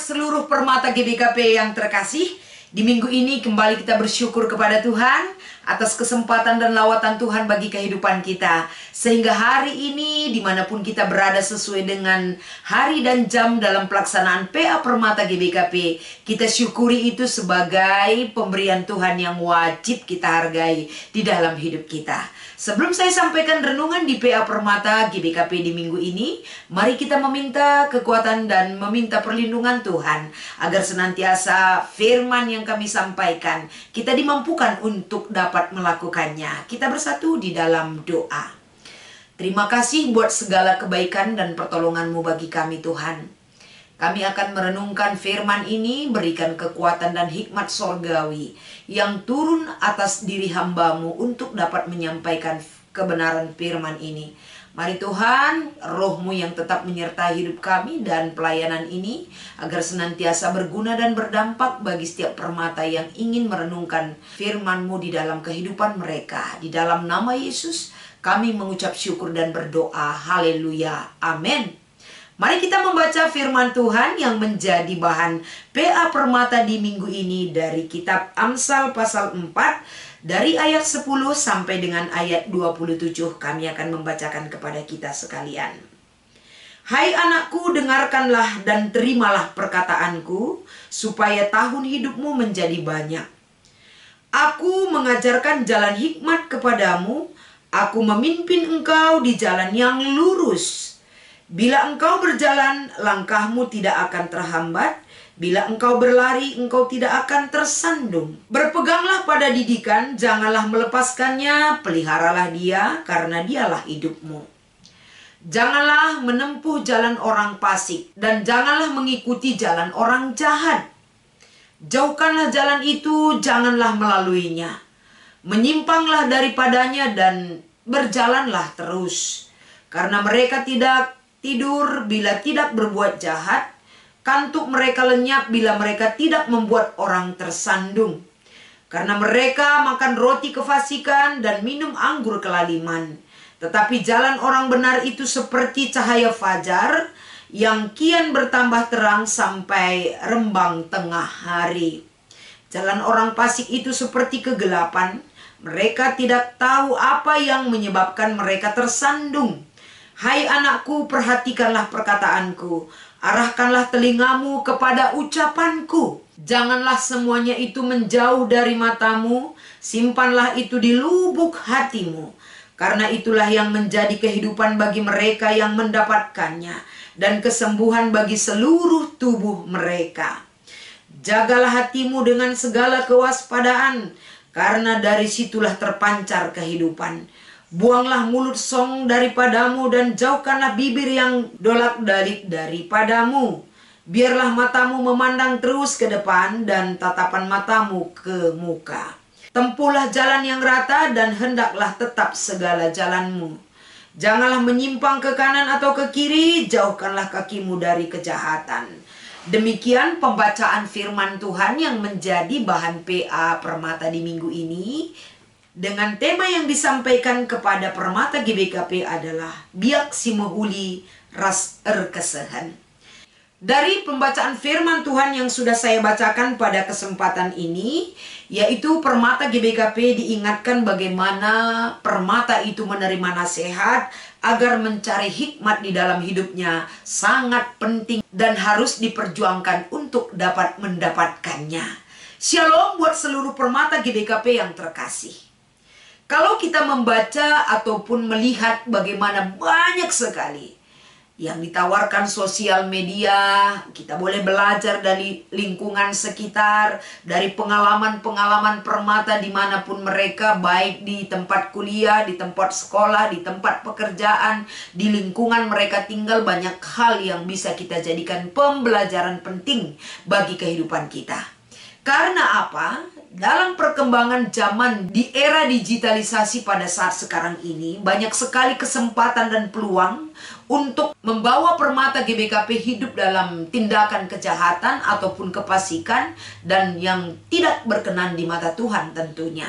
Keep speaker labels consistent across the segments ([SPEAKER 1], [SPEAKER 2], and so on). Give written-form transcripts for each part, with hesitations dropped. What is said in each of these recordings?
[SPEAKER 1] seluruh permata GBKP yang terkasih, di minggu ini kembali kita bersyukur kepada Tuhan atas kesempatan dan lawatan Tuhan bagi kehidupan kita. Sehingga hari ini dimanapun kita berada sesuai dengan hari dan jam dalam pelaksanaan PA Permata GBKP, kita syukuri itu sebagai pemberian Tuhan yang wajib kita hargai di dalam hidup kita. Sebelum saya sampaikan renungan di PA Permata GBKP di minggu ini, mari kita meminta kekuatan dan meminta perlindungan Tuhan agar senantiasa firman yang kami sampaikan kita dimampukan untuk dapat melakukannya. Kita bersatu di dalam doa. Terima kasih buat segala kebaikan dan pertolongan-Mu bagi kami Tuhan. Kami akan merenungkan firman ini, berikan kekuatan dan hikmat sorgawi yang turun atas diri hamba-Mu untuk dapat menyampaikan kebenaran firman ini. Mari Tuhan, Roh-Mu yang tetap menyertai hidup kami dan pelayanan ini, agar senantiasa berguna dan berdampak bagi setiap permata yang ingin merenungkan firman-Mu di dalam kehidupan mereka. Di dalam nama Yesus, kami mengucap syukur dan berdoa. Haleluya. Amin. Mari kita membaca firman Tuhan yang menjadi bahan PA Permata di minggu ini dari kitab Amsal pasal 4 dari ayat 10 sampai dengan ayat 27. Kami akan membacakan kepada kita sekalian. Hai anakku, dengarkanlah dan terimalah perkataanku, supaya tahun hidupmu menjadi banyak. Aku mengajarkan jalan hikmat kepadamu, aku memimpin engkau di jalan yang lurus. Bila engkau berjalan, langkahmu tidak akan terhambat. Bila engkau berlari, engkau tidak akan tersandung. Berpeganglah pada didikan, janganlah melepaskannya, peliharalah dia, karena dialah hidupmu. Janganlah menempuh jalan orang fasik, dan janganlah mengikuti jalan orang jahat. Jauhkanlah jalan itu, janganlah melaluinya. Menyimpanglah daripadanya dan berjalanlah terus. Karena mereka tidak tidur bila tidak berbuat jahat, kantuk mereka lenyap bila mereka tidak membuat orang tersandung. Karena mereka makan roti kefasikan dan minum anggur kelaliman. Tetapi jalan orang benar itu seperti cahaya fajar yang kian bertambah terang sampai rembang tengah hari. Jalan orang fasik itu seperti kegelapan. Mereka tidak tahu apa yang menyebabkan mereka tersandung. Hai anakku, perhatikanlah perkataanku, arahkanlah telingamu kepada ucapanku. Janganlah semuanya itu menjauh dari matamu, simpanlah itu di lubuk hatimu. Karena itulah yang menjadi kehidupan bagi mereka yang mendapatkannya, dan kesembuhan bagi seluruh tubuh mereka. Jagalah hatimu dengan segala kewaspadaan, karena dari situlah terpancar kehidupan. Buanglah mulut song daripadamu dan jauhkanlah bibir yang dolak-dalik daripadamu. Biarlah matamu memandang terus ke depan dan tatapan matamu ke muka. Tempuhlah jalan yang rata dan hendaklah tetap segala jalanmu. Janganlah menyimpang ke kanan atau ke kiri, jauhkanlah kakimu dari kejahatan. Demikian pembacaan firman Tuhan yang menjadi bahan PA Permata di minggu ini. Dengan tema yang disampaikan kepada Permata GBKP adalah Biak si Mahuli Ras Kesehan. Dari pembacaan firman Tuhan yang sudah saya bacakan pada kesempatan ini, yaitu Permata GBKP diingatkan bagaimana permata itu menerima nasihat agar mencari hikmat di dalam hidupnya sangat penting dan harus diperjuangkan untuk dapat mendapatkannya. Shalom buat seluruh Permata GBKP yang terkasih. Kalau kita membaca ataupun melihat bagaimana banyak sekali yang ditawarkan sosial media, kita boleh belajar dari lingkungan sekitar, dari pengalaman-pengalaman permata dimanapun mereka, baik di tempat kuliah, di tempat sekolah, di tempat pekerjaan, di lingkungan mereka tinggal, banyak hal yang bisa kita jadikan pembelajaran penting bagi kehidupan kita. Karena apa? Dalam perkembangan zaman di era digitalisasi pada saat sekarang ini, banyak sekali kesempatan dan peluang untuk membawa Permata GBKP hidup dalam tindakan kejahatan ataupun kefasikan dan yang tidak berkenan di mata Tuhan tentunya.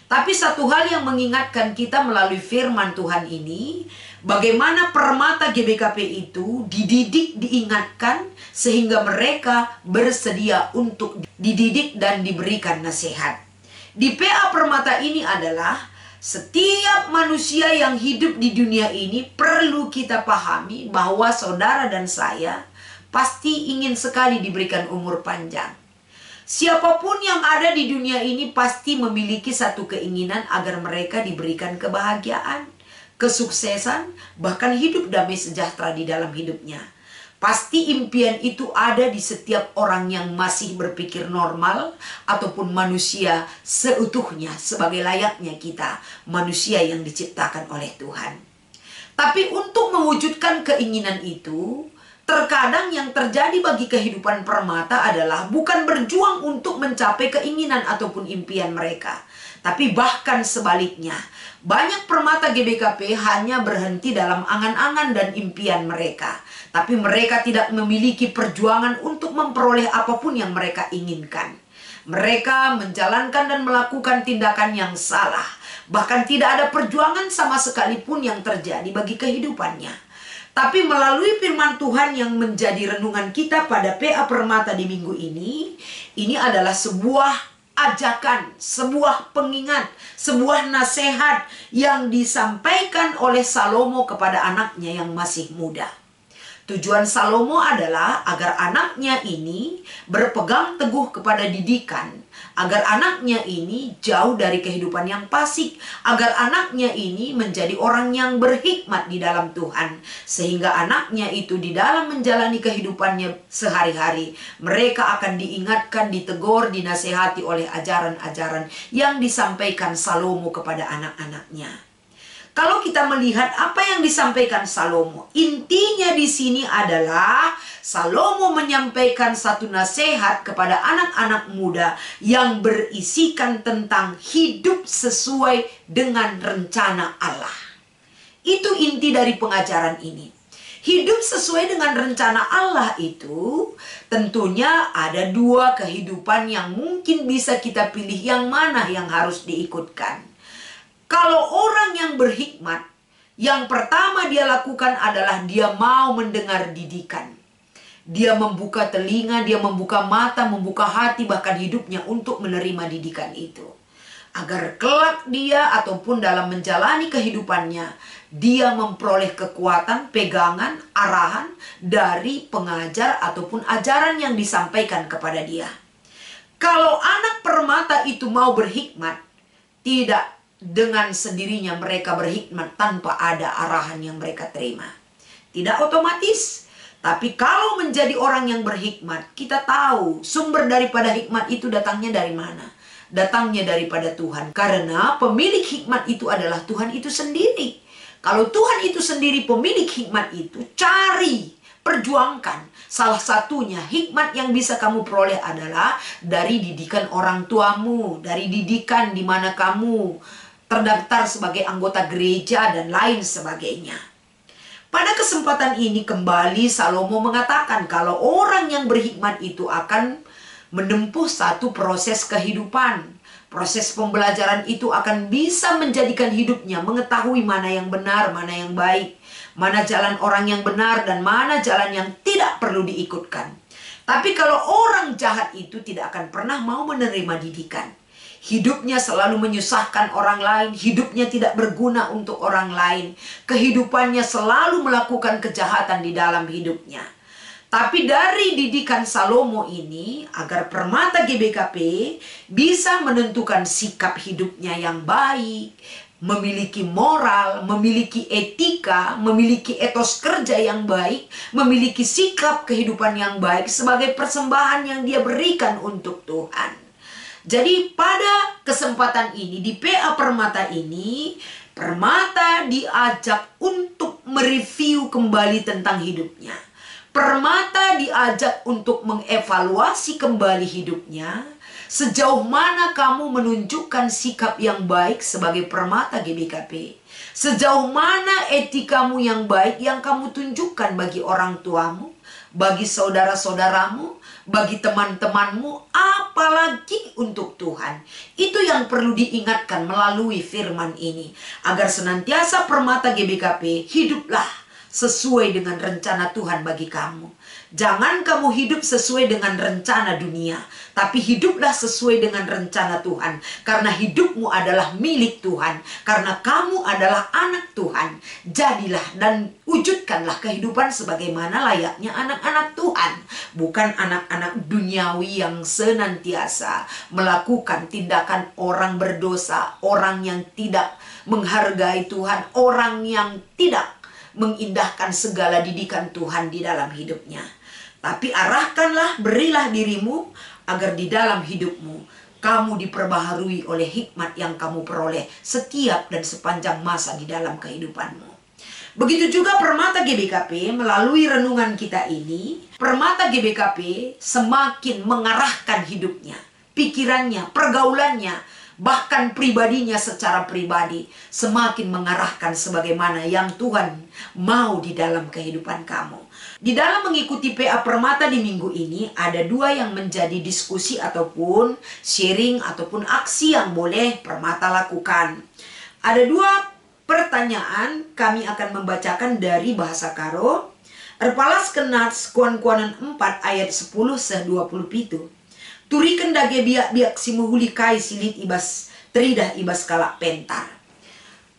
[SPEAKER 1] Tapi satu hal yang mengingatkan kita melalui firman Tuhan ini, Bagaimana permata GBKP itu dididik, diingatkan, sehingga mereka bersedia untuk dididik dan diberikan nasihat. Di PA Permata ini adalah setiap manusia yang hidup di dunia ini perlu kita pahami bahwa saudara dan saya pasti ingin sekali diberikan umur panjang. Siapapun yang ada di dunia ini pasti memiliki satu keinginan agar mereka diberikan kebahagiaan, kesuksesan, bahkan hidup damai sejahtera di dalam hidupnya. Pasti impian itu ada di setiap orang yang masih berpikir normal ataupun manusia seutuhnya sebagai layaknya kita, manusia yang diciptakan oleh Tuhan. Tapi untuk mewujudkan keinginan itu, terkadang yang terjadi bagi kehidupan permata adalah bukan berjuang untuk mencapai keinginan ataupun impian mereka, tapi bahkan sebaliknya. Banyak permata GBKP hanya berhenti dalam angan-angan dan impian mereka, tapi mereka tidak memiliki perjuangan untuk memperoleh apapun yang mereka inginkan. Mereka menjalankan dan melakukan tindakan yang salah, bahkan tidak ada perjuangan sama sekalipun yang terjadi bagi kehidupannya. Tapi melalui firman Tuhan yang menjadi renungan kita pada PA Permata di minggu ini adalah sebuah ajakan, sebuah pengingat, sebuah nasihat yang disampaikan oleh Salomo kepada anaknya yang masih muda. Tujuan Salomo adalah agar anaknya ini berpegang teguh kepada didikan, agar anaknya ini jauh dari kehidupan yang fasik, agar anaknya ini menjadi orang yang berhikmat di dalam Tuhan, sehingga anaknya itu di dalam menjalani kehidupannya sehari-hari, mereka akan diingatkan, ditegur, dinasehati oleh ajaran-ajaran yang disampaikan Salomo kepada anak-anaknya. Kalau kita melihat apa yang disampaikan Salomo, intinya di sini adalah Salomo menyampaikan satu nasihat kepada anak-anak muda yang berisikan tentang hidup sesuai dengan rencana Allah. Itu inti dari pengajaran ini. Hidup sesuai dengan rencana Allah itu tentunya ada dua kehidupan yang mungkin bisa kita pilih yang mana yang harus diikutkan. Kalau orang yang berhikmat, yang pertama dia lakukan adalah dia mau mendengar didikan. Dia membuka telinga, dia membuka mata, membuka hati, bahkan hidupnya untuk menerima didikan itu. Agar kelak dia ataupun dalam menjalani kehidupannya, dia memperoleh kekuatan, pegangan, arahan dari pengajar ataupun ajaran yang disampaikan kepada dia. Kalau anak permata itu mau berhikmat, tidak dengan sendirinya mereka berhikmat tanpa ada arahan yang mereka terima. Tidak otomatis. Tapi kalau menjadi orang yang berhikmat, kita tahu sumber daripada hikmat itu datangnya dari mana. Datangnya daripada Tuhan. Karena pemilik hikmat itu adalah Tuhan itu sendiri. Kalau Tuhan itu sendiri pemilik hikmat itu, cari, perjuangkan. Salah satunya hikmat yang bisa kamu peroleh adalah dari didikan orang tuamu, dari didikan di mana kamu terdaftar sebagai anggota gereja dan lain sebagainya. Pada kesempatan ini kembali Salomo mengatakan kalau orang yang berhikmat itu akan menempuh satu proses kehidupan. Proses pembelajaran itu akan bisa menjadikan hidupnya mengetahui mana yang benar, mana yang baik, mana jalan orang yang benar dan mana jalan yang tidak perlu diikutkan. Tapi kalau orang jahat itu tidak akan pernah mau menerima didikan. Hidupnya selalu menyusahkan orang lain, hidupnya tidak berguna untuk orang lain. Kehidupannya selalu melakukan kejahatan di dalam hidupnya. Tapi dari didikan Salomo ini, agar permata GBKP bisa menentukan sikap hidupnya yang baik, memiliki moral, memiliki etika, memiliki etos kerja yang baik, memiliki sikap kehidupan yang baik sebagai persembahan yang dia berikan untuk Tuhan. Jadi pada kesempatan ini, di PA Permata ini, Permata diajak untuk mereview kembali tentang hidupnya. Permata diajak untuk mengevaluasi kembali hidupnya. Sejauh mana kamu menunjukkan sikap yang baik sebagai permata GBKP? Sejauh mana etikamu yang baik yang kamu tunjukkan bagi orang tuamu, bagi saudara-saudaramu, bagi teman-temanmu, apalagi untuk Tuhan. Itu yang perlu diingatkan melalui firman ini. Agar senantiasa Permata GBKP hiduplah sesuai dengan rencana Tuhan bagi kamu. Jangan kamu hidup sesuai dengan rencana dunia, tapi hiduplah sesuai dengan rencana Tuhan. Karena hidupmu adalah milik Tuhan. Karena kamu adalah anak Tuhan. Jadilah dan wujudkanlah kehidupan sebagaimana layaknya anak-anak Tuhan. Bukan anak-anak duniawi yang senantiasa melakukan tindakan orang berdosa, orang yang tidak menghargai Tuhan, orang yang tidak mengindahkan segala didikan Tuhan di dalam hidupnya. Tapi arahkanlah, berilah dirimu agar di dalam hidupmu kamu diperbaharui oleh hikmat yang kamu peroleh setiap dan sepanjang masa di dalam kehidupanmu. Begitu juga Permata GBKP melalui renungan kita ini, Permata GBKP semakin mengarahkan hidupnya, pikirannya, pergaulannya, bahkan pribadinya secara pribadi semakin mengarahkan sebagaimana yang Tuhan mau di dalam kehidupan kamu. Di dalam mengikuti PA Permata di minggu ini ada dua yang menjadi diskusi ataupun sharing ataupun aksi yang boleh Permata lakukan. Ada dua pertanyaan kami akan membacakan dari bahasa Karo. Erpalas kenat kuan-kuanan 4 ayat 10-20 Turiken dage biak-biak simuhuli kai silit ibas tridah ibas kalak pentar.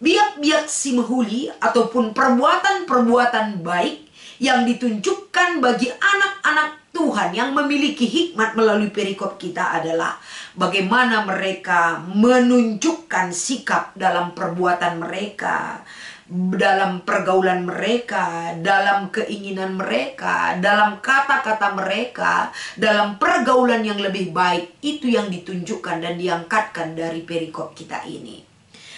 [SPEAKER 1] Biak-biak simuhuli ataupun perbuatan-perbuatan baik yang ditunjukkan bagi anak-anak Tuhan yang memiliki hikmat melalui perikop kita adalah bagaimana mereka menunjukkan sikap dalam perbuatan mereka, dalam pergaulan mereka, dalam keinginan mereka, dalam kata-kata mereka, dalam pergaulan yang lebih baik. Itu yang ditunjukkan dan diangkatkan dari perikop kita ini.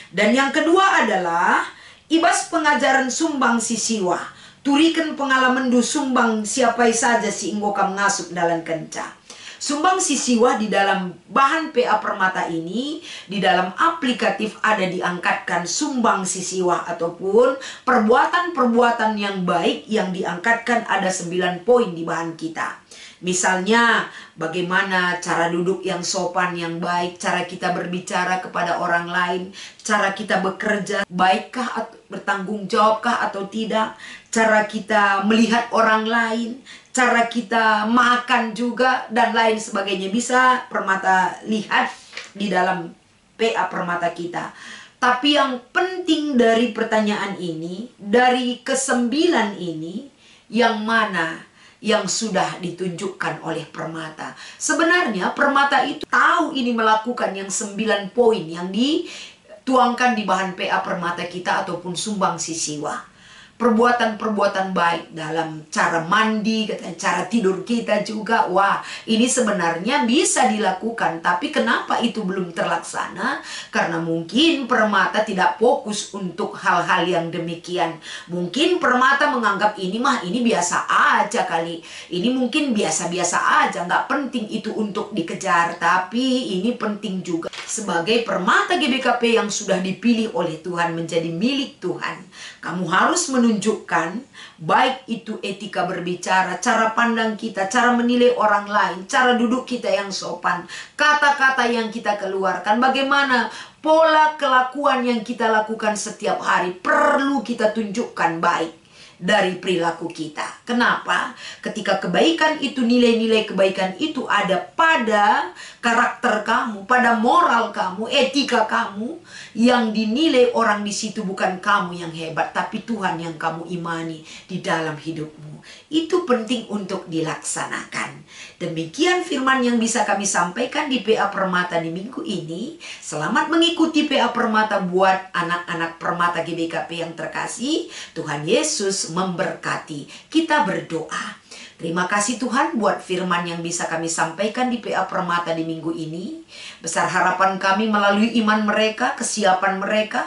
[SPEAKER 1] Dan yang kedua adalah ibas pengajaran sumbang sisiwa. Turikan pengalaman du sumbang siapa saja si inggoka mengasup dalam kenca. Sumbang sisiwa di dalam bahan PA Permata ini, di dalam aplikatif ada diangkatkan sumbang sisiwa ataupun perbuatan-perbuatan yang baik yang diangkatkan ada 9 poin di bahan kita. Misalnya bagaimana cara duduk yang sopan yang baik, cara kita berbicara kepada orang lain, cara kita bekerja baikkah atau bertanggung jawabkah atau tidak, cara kita melihat orang lain, cara kita makan juga dan lain sebagainya. Bisa Permata lihat di dalam PA Permata kita. Tapi yang penting dari pertanyaan ini, dari ke-9 ini, yang mana yang sudah ditunjukkan oleh Permata? Sebenarnya Permata itu tahu ini melakukan yang 9 poin yang dituangkan di bahan PA Permata kita ataupun sumbang sisiwa. Perbuatan-perbuatan baik dalam cara mandi, cara tidur kita juga. Wah, ini sebenarnya bisa dilakukan. Tapi kenapa itu belum terlaksana? Karena mungkin Permata tidak fokus untuk hal-hal yang demikian. Mungkin Permata menganggap ini biasa aja kali. Ini mungkin biasa-biasa aja, nggak penting itu untuk dikejar. Tapi ini penting juga. Sebagai Permata GBKP yang sudah dipilih oleh Tuhan menjadi milik Tuhan, kamu harus menunjukkan baik itu etika berbicara, cara pandang kita, cara menilai orang lain, cara duduk kita yang sopan, kata-kata yang kita keluarkan, bagaimana pola kelakuan yang kita lakukan setiap hari perlu kita tunjukkan baik dari perilaku kita. Kenapa? Ketika kebaikan itu, nilai-nilai kebaikan itu ada pada karakter kamu, pada moral kamu, etika kamu, yang dinilai orang di situ bukan kamu yang hebat, tapi Tuhan yang kamu imani di dalam hidupmu. Itu penting untuk dilaksanakan. Demikian firman yang bisa kami sampaikan di PA Permata di minggu ini. Selamat mengikuti PA Permata buat anak-anak Permata GBKP yang terkasih. Tuhan Yesus memberkati. Kita berdoa. Terima kasih Tuhan buat firman yang bisa kami sampaikan di PA Permata di minggu ini. Besar harapan kami melalui iman mereka, kesiapan mereka,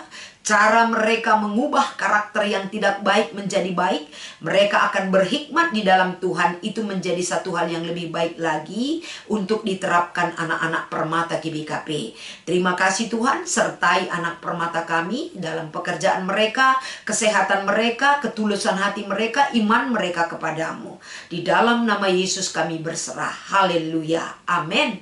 [SPEAKER 1] cara mereka mengubah karakter yang tidak baik menjadi baik. Mereka akan berhikmat di dalam Tuhan. Itu menjadi satu hal yang lebih baik lagi untuk diterapkan anak-anak Permata GBKP. Terima kasih Tuhan, sertai anak Permata kami dalam pekerjaan mereka, kesehatan mereka, ketulusan hati mereka, iman mereka kepadamu. Di dalam nama Yesus kami berserah. Haleluya. Amin.